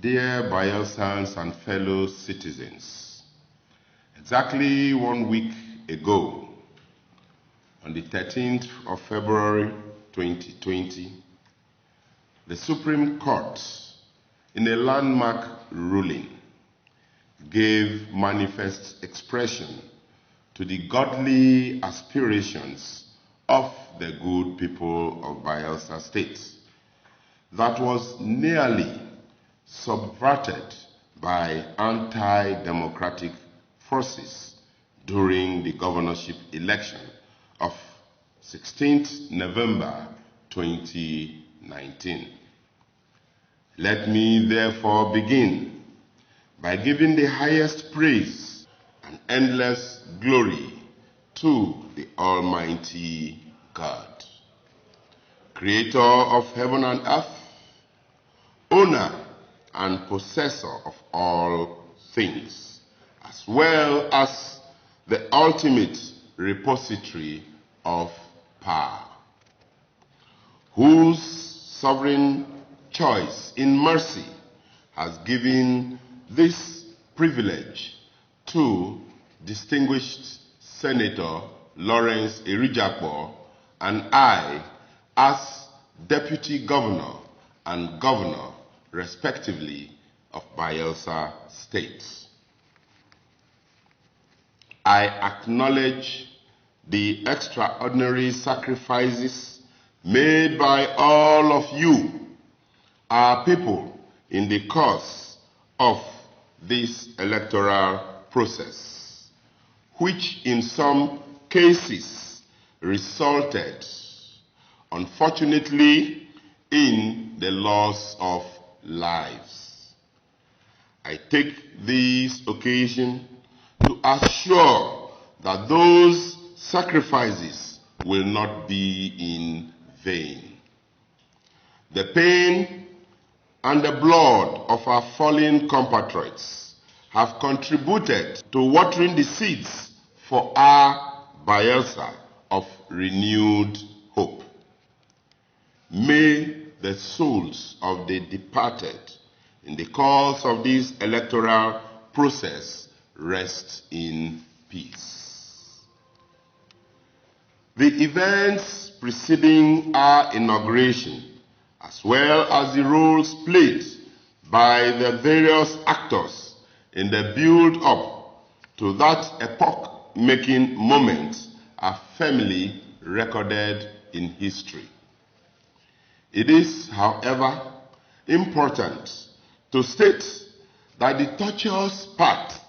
Dear Bayelsans and fellow citizens, exactly 1 week ago, on the 13th of February 2020, the Supreme Court, in a landmark ruling, gave manifest expression to the godly aspirations of the good people of Bayelsa State that was nearly subverted by anti-democratic forces during the governorship election of 16th November 2019. Let me therefore begin by giving the highest praise and endless glory to the Almighty God, Creator of heaven and earth, owner and possessor of all things, as well as the ultimate repository of power, whose sovereign choice in mercy has given this privilege to distinguished Senator Lawrence Irijakpo and I as Deputy Governor and Governor, respectively, of Bayelsa State. I acknowledge the extraordinary sacrifices made by all of you, our people, in the course of this electoral process, which in some cases resulted, unfortunately, in the loss of lives. I take this occasion to assure that those sacrifices will not be in vain. The pain and the blood of our fallen compatriots have contributed to watering the seeds for our Bayelsa of renewed hope. May the souls of the departed in the course of this electoral process rest in peace. The events preceding our inauguration, as well as the roles played by the various actors in the build-up to that epoch-making moment, are firmly recorded in history. It is, however, important to state that the tortuous path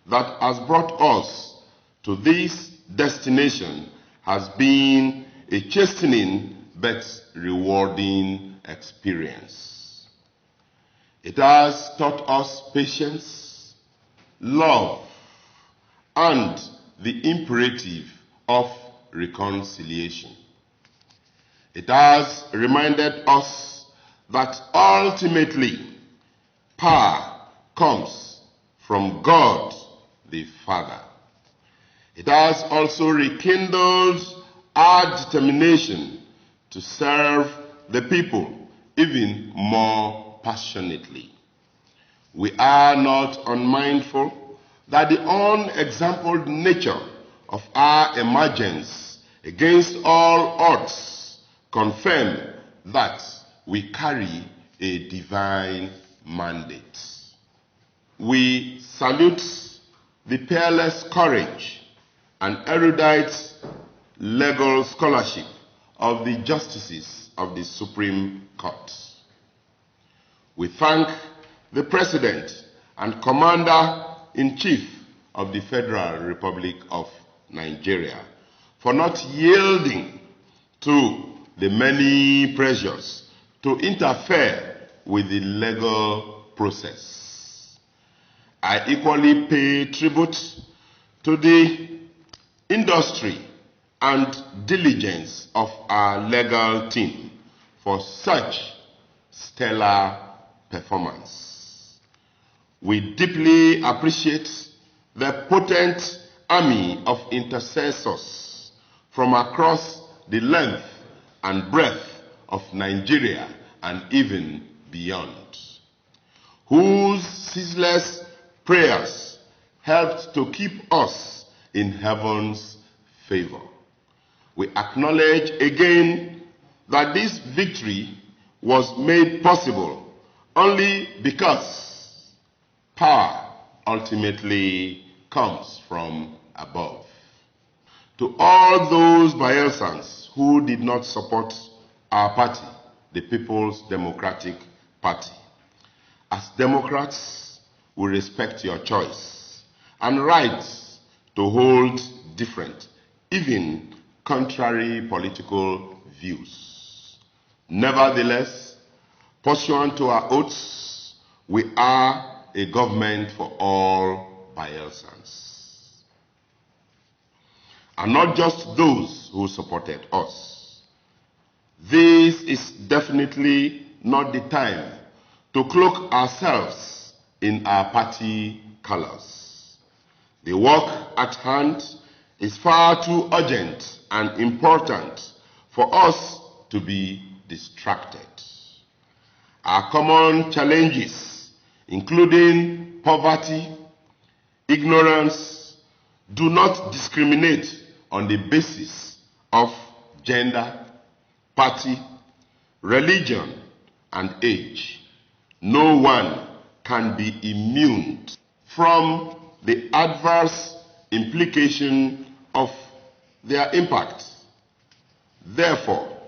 that has brought us to this destination has been a chastening but rewarding experience. It has taught us patience, love, and the imperative of reconciliation. It has reminded us that ultimately power comes from God the Father. It has also rekindled our determination to serve the people even more passionately. We are not unmindful that the unexampled nature of our emergence against all odds confirm that we carry a divine mandate. We salute the peerless courage and erudite legal scholarship of the justices of the Supreme Court. We thank the President and Commander-in-Chief of the Federal Republic of Nigeria for not yielding to the many pressures to interfere with the legal process. I equally pay tribute to the industry and diligence of our legal team for such stellar performance. We deeply appreciate the potent army of intercessors from across the length and breadth of Nigeria and even beyond, whose ceaseless prayers helped to keep us in heaven's favor. We acknowledge again that this victory was made possible only because power ultimately comes from above. To all those Bayelsans who did not support our party, the People's Democratic Party, as Democrats, we respect your choice and rights to hold different, even contrary political views. Nevertheless, pursuant to our oaths, we are a government for all Bayelsans. And not just those who supported us. This is definitely not the time to cloak ourselves in our party colors. The work at hand is far too urgent and important for us to be distracted. Our common challenges, including poverty, ignorance, do not discriminate on the basis of gender, party, religion, and age. No one can be immune from the adverse implication of their impact. Therefore,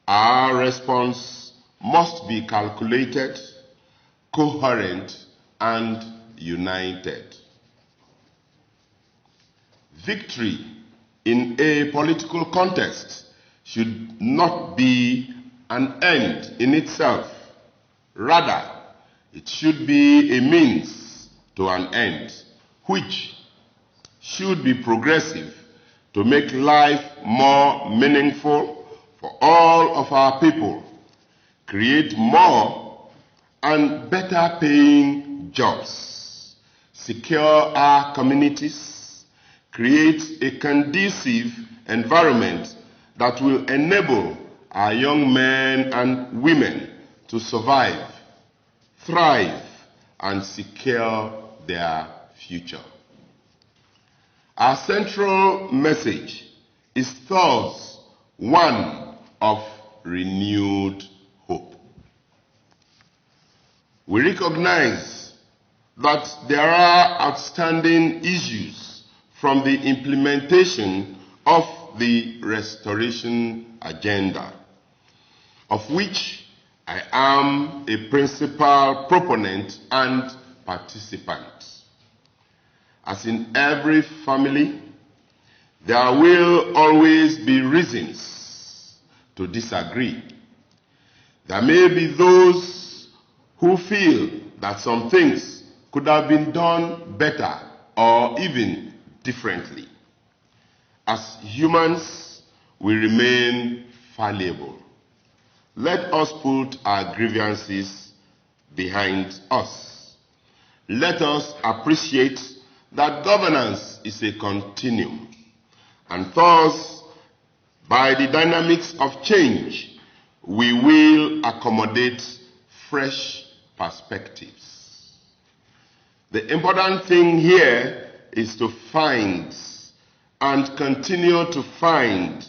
our response must be calculated, coherent, and united. Victory in a political contest should not be an end in itself. Rather, it should be a means to an end, which should be progressive to make life more meaningful for all of our people, create more and better paying jobs, secure our communities, create a conducive environment that will enable our young men and women to survive, thrive, and secure their future. Our central message is thus one of renewed hope. We recognize that there are outstanding issues from the implementation of the restoration agenda, of which I am a principal proponent and participant. As in every family, there will always be reasons to disagree. There may be those who feel that some things could have been done better or even differently. As humans, we remain fallible. Let us put our grievances behind us. Let us appreciate that governance is a continuum, and thus, by the dynamics of change, we will accommodate fresh perspectives. The important thing here is to find and continue to find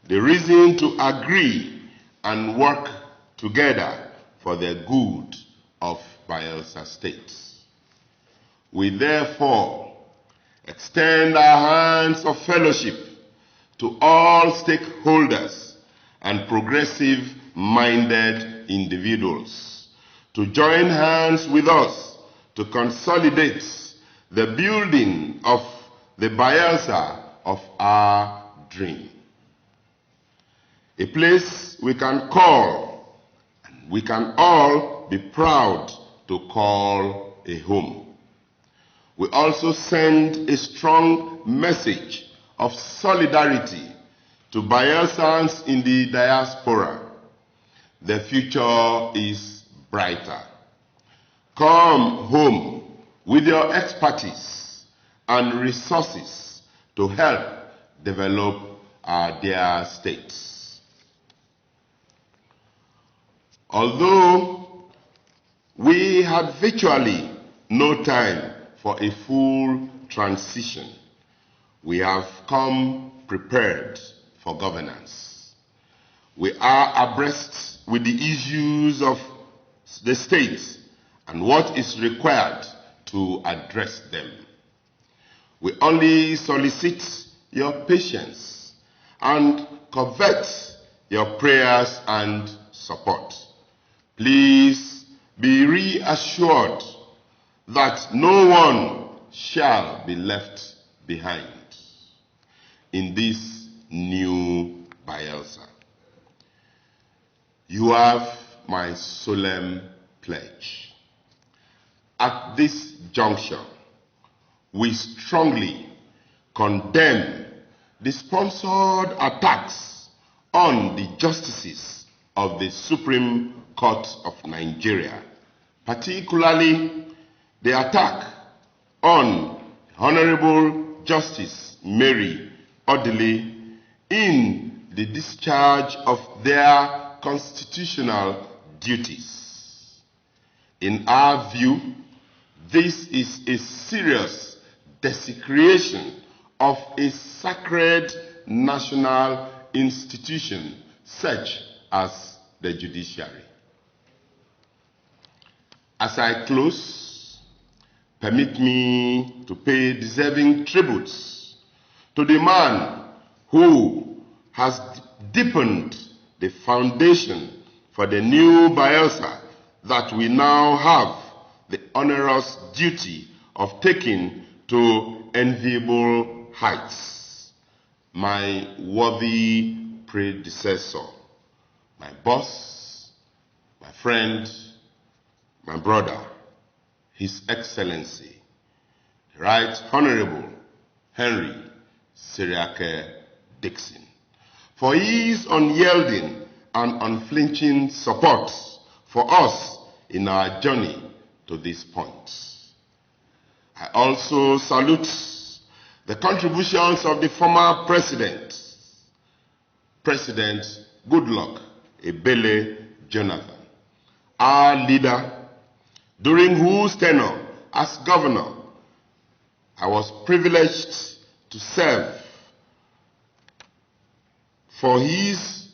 the reason to agree and work together for the good of Bayelsa State. We therefore extend our hands of fellowship to all stakeholders and progressive-minded individuals to join hands with us to consolidate the building of the Bayelsa of our dream. A place we can call, and we can all be proud to call a home. We also send a strong message of solidarity to Bayelsans in the diaspora. The future is brighter. Come home with your expertise and resources to help develop our dear states. Although we had virtually no time for a full transition. We have come prepared for governance. We are abreast with the issues of the state and what is required to address them. We only solicit your patience and covet your prayers and support. Please be reassured that no one shall be left behind in this new Bayelsa. You have my solemn pledge. At this juncture, we strongly condemn the sponsored attacks on the justices of the Supreme Court of Nigeria, particularly the attack on Honorable Justice Mary Odili in the discharge of their constitutional duties. In our view, this is a serious desecration of a sacred national institution such as the judiciary. As I close, permit me to pay deserving tributes to the man who has deepened the foundation for the new Bayelsa that we now have the onerous duty of taking to enviable heights. My worthy predecessor, my boss, my friend, my brother, His Excellency, the Right Honorable Henry Seriake Dixon, for his unyielding and unflinching support for us in our journey to this point. I also salute the contributions of the former President Goodluck Ebele Jonathan, our leader, during whose tenure as governor I was privileged to serve, for his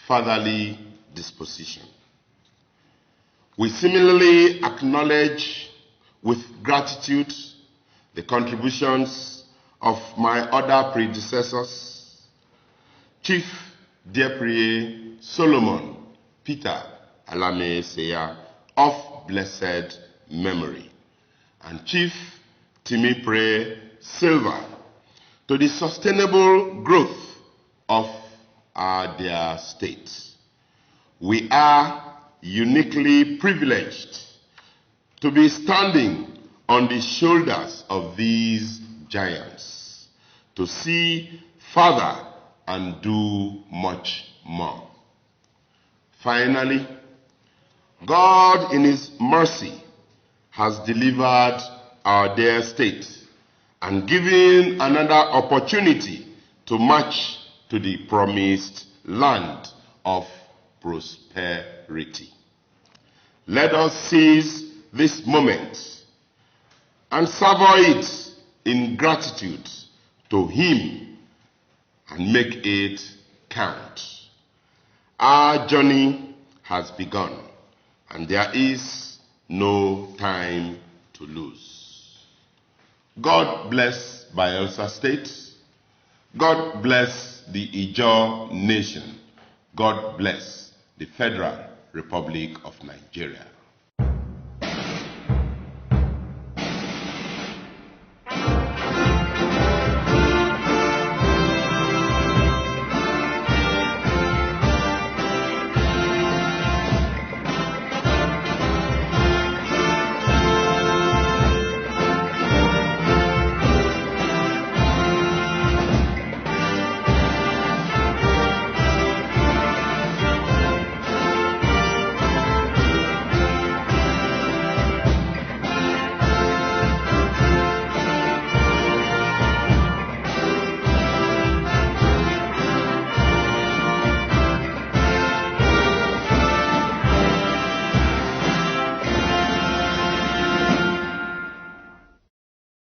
fatherly disposition. We similarly acknowledge with gratitude the contributions of my other predecessors, Chief Dieprie Solomon Peter Alame Seya of blessed memory, and Chief Timipre Silva, to the sustainable growth of our dear state. We are uniquely privileged to be standing on the shoulders of these giants, to see further and do much more. Finally, God in His mercy has delivered our dear state and given another opportunity to march to the promised land of prosperity. Let us seize this moment and savor it in gratitude to Him and make it count. Our journey has begun, and there is no time to lose. God bless Bayelsa State. God bless the Ijaw Nation. God bless the Federal Republic of Nigeria.